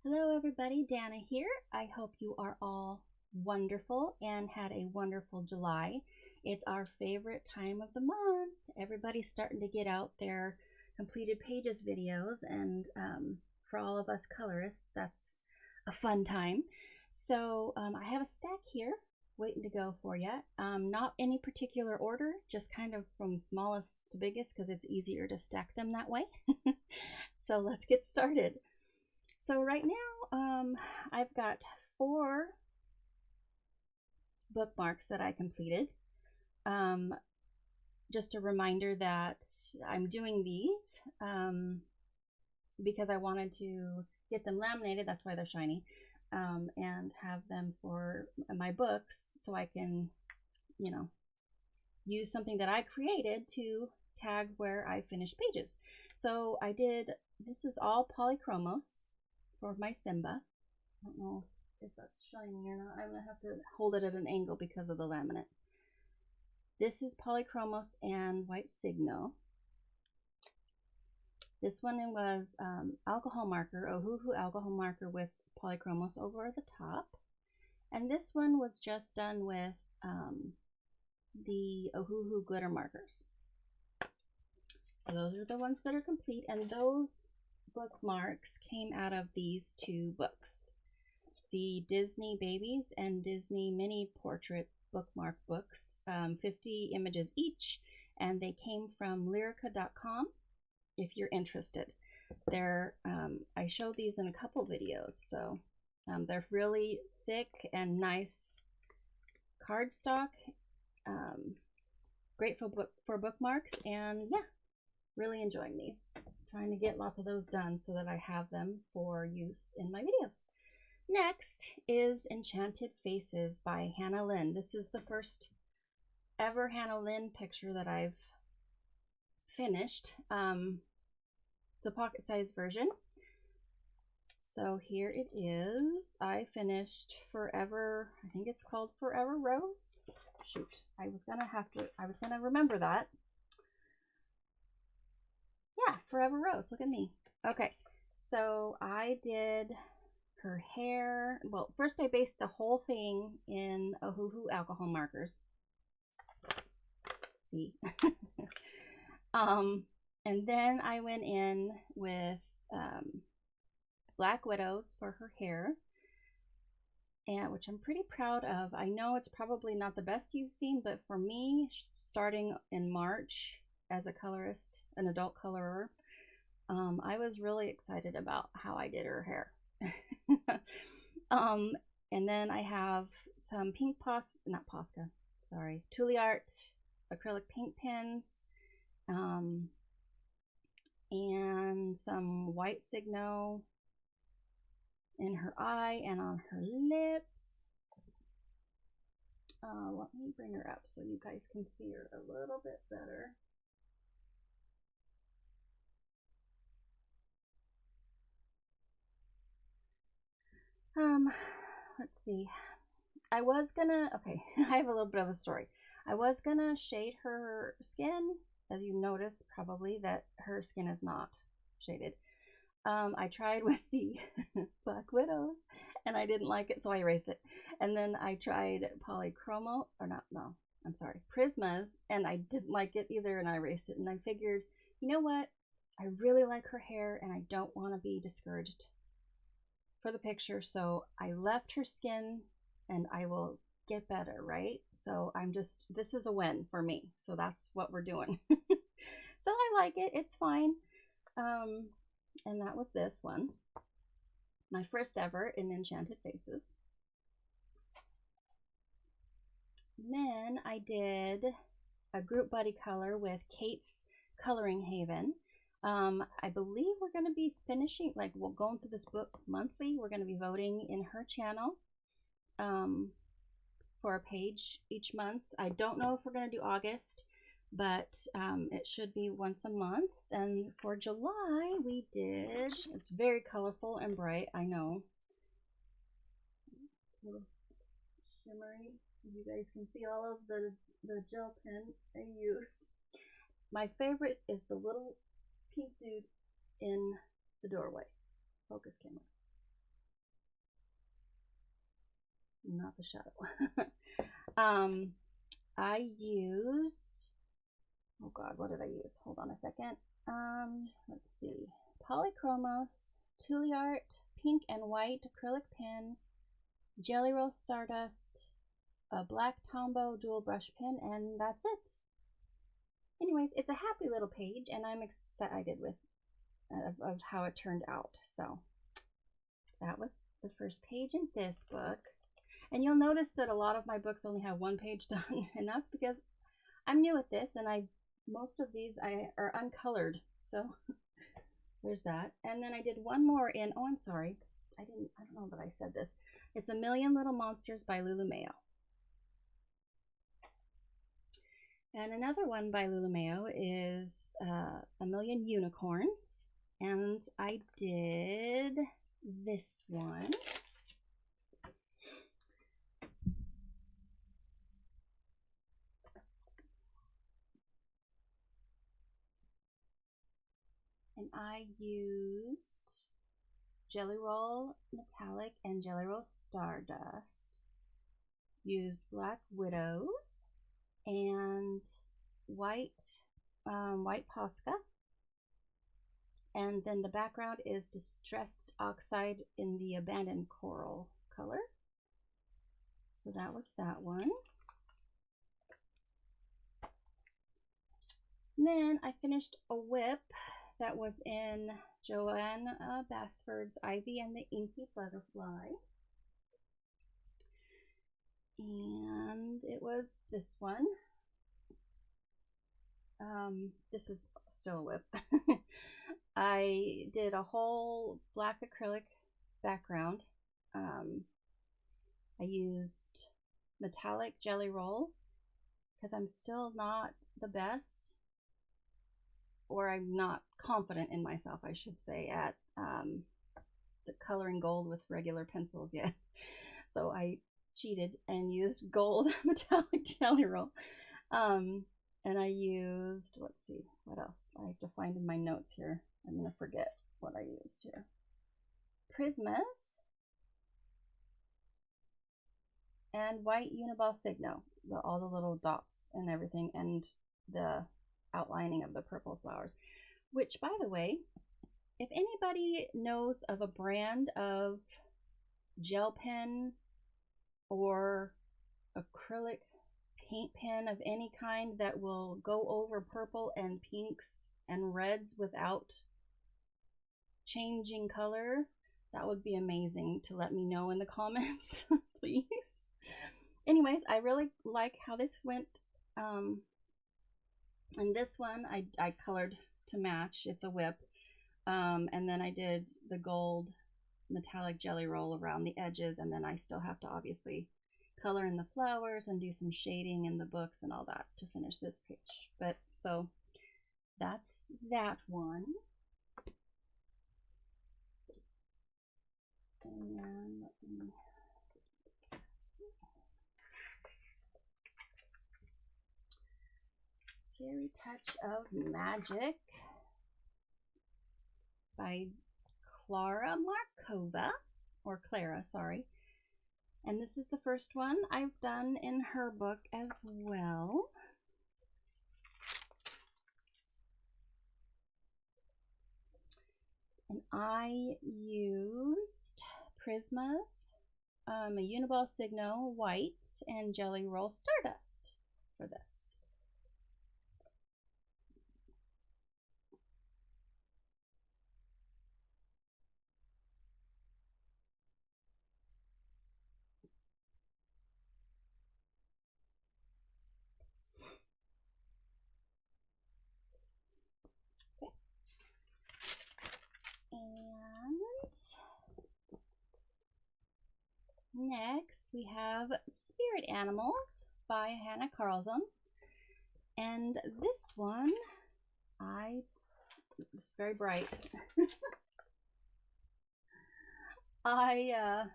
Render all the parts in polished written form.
Hello everybody, Dana here. I hope you are all wonderful and had a wonderful July. It's our favorite time of the month. Everybody's starting to get out their completed pages videos, and for all of us colorists, that's a fun time. So I have a stack here waiting to go for you. Not any particular order, just kind of from smallest to biggest because it's easier to stack them that way. So let's get started. So right now, I've got 4 bookmarks that I completed. Just a reminder that I'm doing these because I wanted to get them laminated, that's why they're shiny, and have them for my books so I can, use something that I created to tag where I finish pages. So this is all polychromos for my Simba. I don't know if that's shiny or not. I'm gonna have to hold it at an angle because of the laminate. This is polychromos and white signo. This one was alcohol marker, Ohuhu alcohol marker with polychromos over the top. And this one was just done with the Ohuhu glitter markers. So those are the ones that are complete, and those bookmarks came out of these 2 books, the Disney Babies and Disney Mini Portrait bookmark books, 50 images each, and they came from lyrica.com if you're interested. I showed these in a couple videos, so they're really thick and nice cardstock, great for bookmarks, and yeah, really enjoying these. Trying to get lots of those done so that I have them for use in my videos. Next is Enchanted Faces by Hannah Lynn. This is the first ever Hannah Lynn picture that I've finished. It's a pocket-sized version. So here it is. I finished Forever, I think it's called Forever Rose. Shoot, I was gonna remember that. Yeah, Forever Rose, look at me. Okay, so I did her hair. Well, first I based the whole thing in Ohuhu alcohol markers. See? And then I went in with Black Widows for her hair, and which I'm pretty proud of. I know it's probably not the best you've seen, but for me, starting in March as a colorist, an adult colorer, I was really excited about how I did her hair. And then I have some pink Tuliart acrylic paint pens, and some white signo in her eye and on her lips. Let me bring her up so you guys can see her a little bit better. Let's see. I have a little bit of a story. I was gonna shade her skin. As you notice probably that her skin is not shaded. I tried with the Black Widows and I didn't like it, so I erased it. And then I tried Prismas, and I didn't like it either, and I erased it. And I figured, you know what? I really like her hair and I don't want to be discouraged for the picture, so I left her skin and I will get better, right? So this is a win for me, so that's what we're doing. So I like it, it's fine. And that was this one, my first ever in Enchanted Faces. And then I did a group buddy color with Kate's Coloring Haven. I believe we're going to be finishing, we're going through this book monthly. We're going to be voting in her channel for a page each month. I don't know if we're going to do August, but it should be once a month. And for July, we did, it's very colorful and bright, I know. A little shimmery. You guys can see all of the gel pen I used. My favorite is the little pink dude in the doorway. Focus camera. not the shadow. I used, oh God, what did I use? Hold on a second. Let's see. Polychromos, Tuliart, pink and white acrylic pen, Jelly Roll Stardust, a black Tombow dual brush pen, and that's it. Anyways, it's a happy little page, and I'm excited with of how it turned out. So that was the first page in this book. And you'll notice that a lot of my books only have one page done, and that's because I'm new at this, and most of these are uncolored. So there's that. And then I did one more in, oh, I'm sorry. I don't know that I said this. It's A Million Little Monsters by Lulu Mayo. And another one by Lulu Mayo is A Million Unicorns. And I did this one. And I used Jelly Roll Metallic and Jelly Roll Stardust. Used Black Widows and white Posca. And then the background is Distressed Oxide in the Abandoned Coral color. So that was that one. And then I finished a whip that was in Joanne Basford's Ivy and the Inky Butterfly. And it was this one. This is still a whip. I did a whole black acrylic background. I used metallic Jelly Roll because I'm still not the best, or I'm not confident in myself, I should say, at the coloring gold with regular pencils yet. So I cheated and used gold metallic Jelly Roll. And I used, let's see, what else? I have to find in my notes here. I'm going to forget what I used here. Prismas and white Uniball Signo, all the little dots and everything, and the outlining of the purple flowers. Which, by the way, if anybody knows of a brand of gel pen or acrylic paint pen of any kind that will go over purple and pinks and reds without changing color, that would be amazing to let me know in the comments, please. Anyways, I really like how this went. And this one I colored to match. It's a whip. And then I did the gold metallic Jelly Roll around the edges, and then I still have to obviously color in the flowers and do some shading in the books and all that to finish this page. But so that's that one. And let me Fairy Touch of Magic by Clara Markova, or Clara, sorry. And this is the first one I've done in her book as well. And I used Prismas, a Uniball Signo white, and Jelly Roll Stardust for this. And next we have Spirit Animals by Hannah Carlson. And this one, it's very bright. There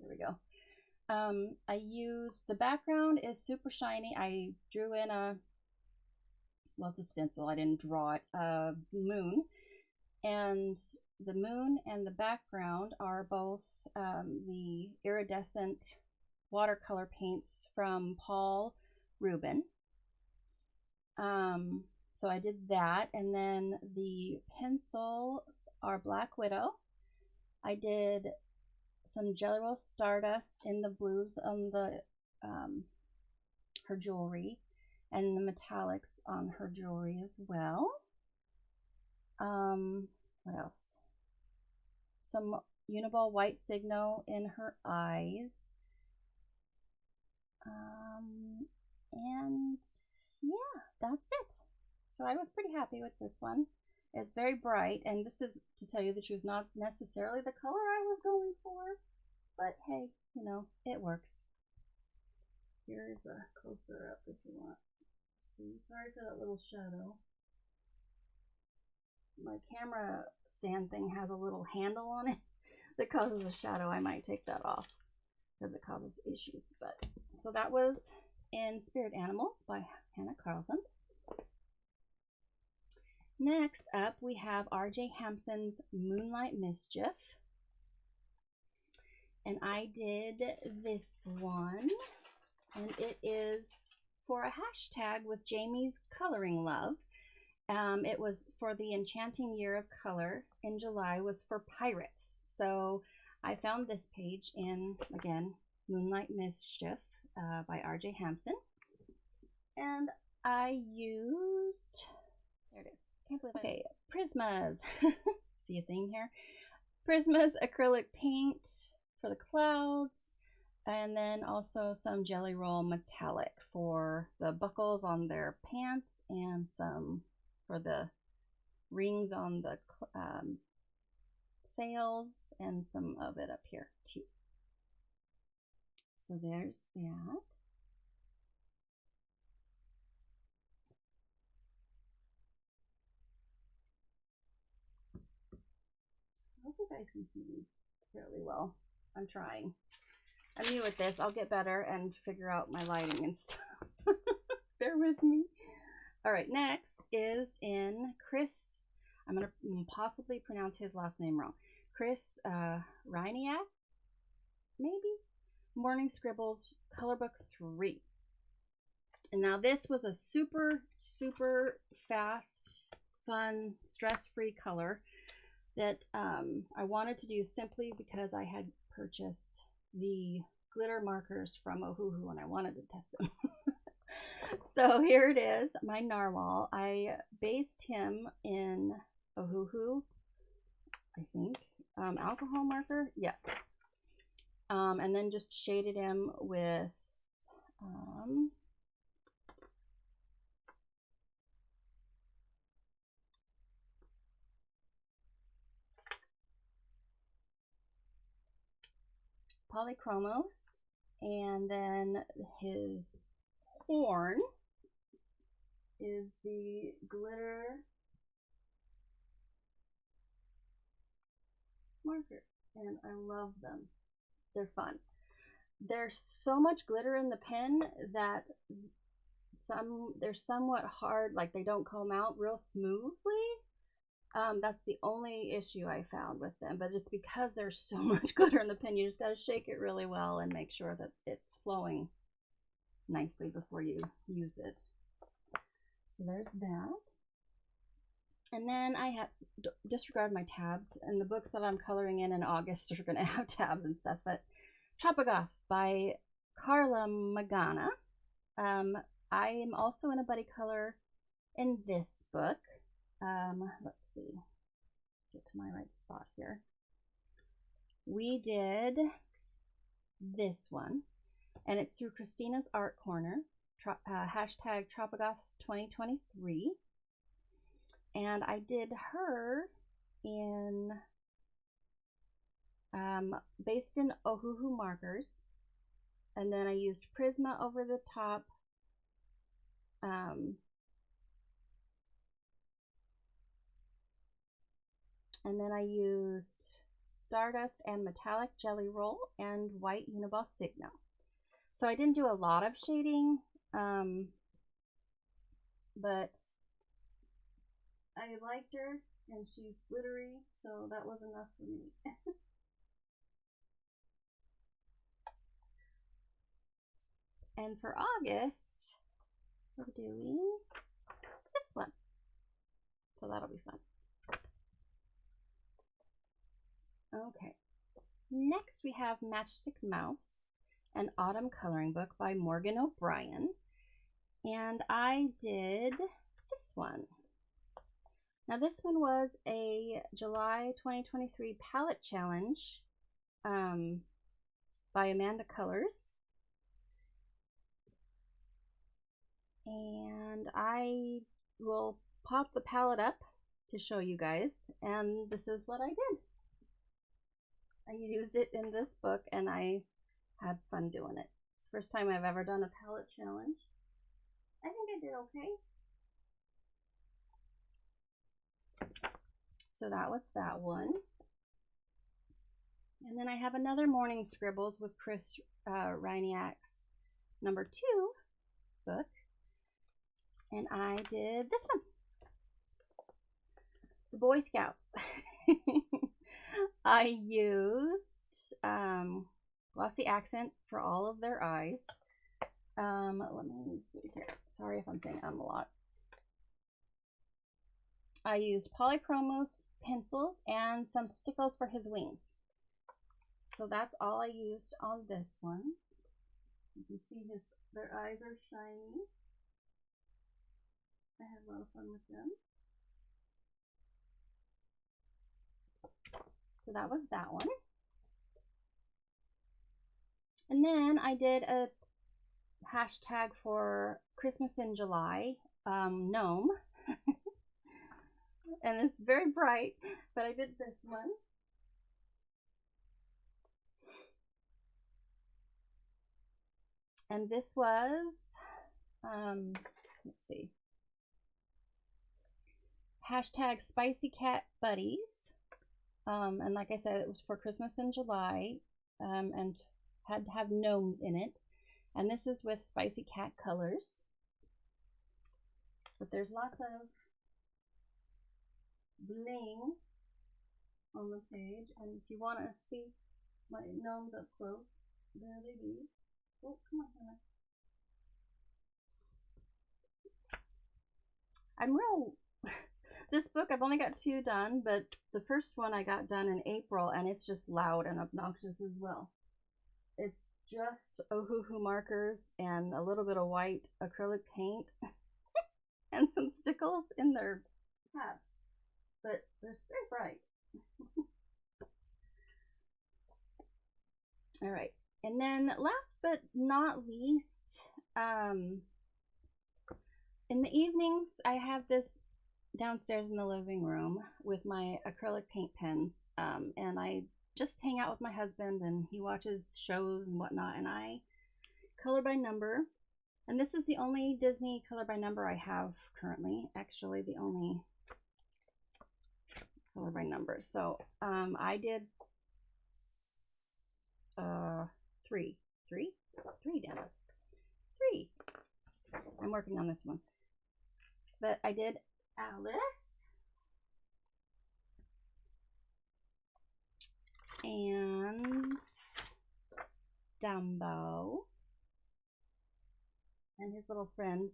we go. I used, the background is super shiny. I drew in well, it's a stencil. I didn't draw it, moon. And the moon and the background are both the iridescent watercolor paints from Paul Rubin. So I did that, and then the pencils are Black Widow. I did some Jelly Roll Stardust in the blues on the her jewelry, and the metallics on her jewelry as well. What else? Some Uniball White Signo in her eyes. And yeah, that's it. So I was pretty happy with this one. It's very bright, and this is, to tell you the truth, not necessarily the color I was going for, but hey, you know, it works. Here's a closer up if you want. See, sorry for that little shadow. My camera stand thing has a little handle on it that causes a shadow. I might take that off because it causes issues. But so that was in Spirit Animals by Hannah Carlson. Next up, we have R.J. Hampson's Moonlight Mischief. And I did this one, and it is for a hashtag with Jamie's Coloring Love. It was for the Enchanting Year of Color in July, was for pirates. So I found this page in, again, Moonlight Mischief by R.J. Hampson. And I used, there it is. Can't believe okay, Prismas. See a theme here? Prismas acrylic paint for the clouds, and then also some Jelly Roll metallic for the buckles on their pants, and some for the rings on the sails, and some of it up here too. So there's that. I hope you guys can see me fairly well. I'm trying. I'm new at this. I'll get better and figure out my lighting and stuff. Bear with me. All right, next is in Chris. I'm going to possibly pronounce his last name wrong. Chris Rhino, maybe? Morning Scribbles Color Book 3. And now this was a super, super fast, fun, stress-free color that I wanted to do simply because I had purchased the glitter markers from Ohuhu and I wanted to test them. So here it is, my narwhal. I based him in Ohuhu, I think. Alcohol marker, yes. And then just shaded him with polychromos, and then his horn is the glitter marker, and I love them. They're fun. There's so much glitter in the pen that they're somewhat hard, like they don't comb out real smoothly. That's the only issue I found with them, but it's because there's so much glitter in the pen. You just got to shake it really well and make sure that it's flowing nicely before you use it. So there's that. And then I have disregard my tabs, and the books that I'm coloring in August are going to have tabs and stuff. But Tropigoth by Karla Magana. I am also in a buddy color in this book. Let's see, get to my right spot here. We did this one, and it's through Christina's Art Corner, hashtag Tropigoth 2023. And I did her in, based in Ohuhu markers, and then I used Prisma over the top, and then I used Stardust and Metallic Jelly Roll and White Uniball Signo. So I didn't do a lot of shading, but I liked her. and she's glittery, so that was enough for me. And for August, we're doing this one. So that'll be fun. Okay. Next we have Matchstick Mouse, an autumn coloring book by Morgan O'Brien. And I did this one. Now this one was a July 2023 palette challenge by Amanda Colors. And I will pop the palette up to show you guys, and this is what I did. I used it in this book and I had fun doing it. It's the first time I've ever done a palette challenge. I think I did okay. So that was that one. And then I have another Morning Scribbles with Chris Reiniak's #2 book. And I did this one, the Boy Scouts. I used glossy accent for all of their eyes. Let me see here. Sorry if I'm saying a lot. I used polychromos pencils and some stickles for his wings. So that's all I used on this one. You can see their eyes are shiny. I had a lot of fun with them. So that was that one. And then I did a hashtag for Christmas in July, gnome. And it's very bright, but I did this one. And this was, let's see, hashtag Spicy Cat Buddies. And like I said, it was for Christmas in July, and had to have gnomes in it. And this is with Spicy Cat colors. But there's lots of bling on the page. And if you want to see my gnomes up close, there they be. Oh, come on, come on. I'm real... This book, I've only got 2 done, but the first one I got done in April, and it's just loud and obnoxious as well. It's just Ohuhu markers and a little bit of white acrylic paint and some stickles in their hats, but they're very bright. All right, and then last but not least, in the evenings, I have this downstairs in the living room with my acrylic paint pens, and I just hang out with my husband, and he watches shows and whatnot, and I color by number. And this is the only Disney color by number I have currently, actually the only color by number. So I did 3, damn it, 3. I'm working on this one, but I did Alice and Dumbo and his little friend.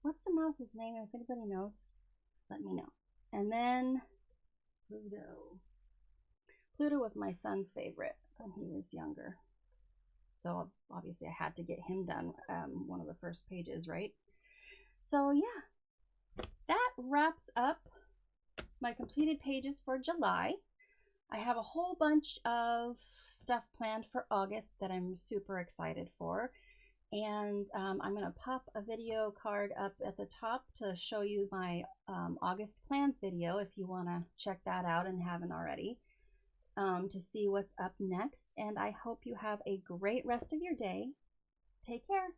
What's the mouse's name? If anybody knows, let me know. And then Pluto. Pluto was my son's favorite when he was younger, so obviously I had to get him done, one of the first pages, right? So yeah, that wraps up my completed pages for July. I have a whole bunch of stuff planned for August that I'm super excited for. And I'm going to pop a video card up at the top to show you my August plans video if you want to check that out and haven't already, to see what's up next. And I hope you have a great rest of your day. Take care.